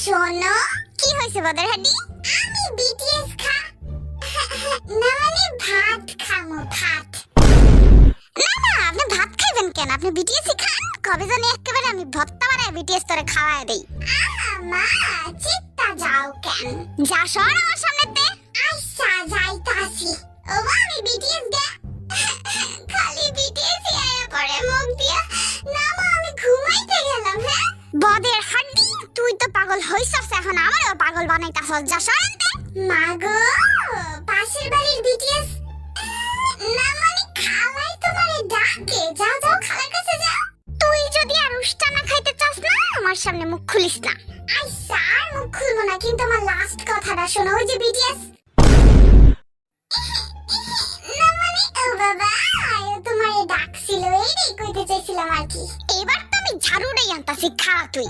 শোনো, কি হয়েছে বদর হাডি? আমি বিটিএস না মানে ভাত খামো, ভাত। না আপনি ভাত খাইবেন কেন? আপনি বিটিএস খান। কবে জানি একেবারে আমি ভত্তা বানায় বিটিএস তোরে খাওয়ায় দেই। মা চিত্তা যাও কেন? যা সর আমার সামনেতে। আচ্ছা যাইতাছি। ও আমি বিটিএস দে। খালি বিটিএস আয়া পড়ে মুখ দিয়া। না মা আমি ঘুমাইতে গেলাম। হ্যাঁ বদের হাড্ডি, তুই তো পাগল হইছস, এখন আমারও পাগল বানাইতাছস। যা সরতে। মাগো পাশের বাড়ির বিটিএস না মানে খালাই তোমারে ডাকে। যাও যাও খালার কাছে যাও। তুই যদি আর উষ্টা না খাইতে চাস না আমার সামনে মুখ খুলিস না। আচ্ছা আর মুখ খুলবো না, কিন্তু আমার লাস্ট কথাটা শোনো। ওই যে বিটিএস না মানে ও বাবা তোমারে ডাকছিল, এইটাই কইতে চাইছিলাম আর কি। এবার তো আমি ঝাড়ুটাই আনতাছি, খা তুই।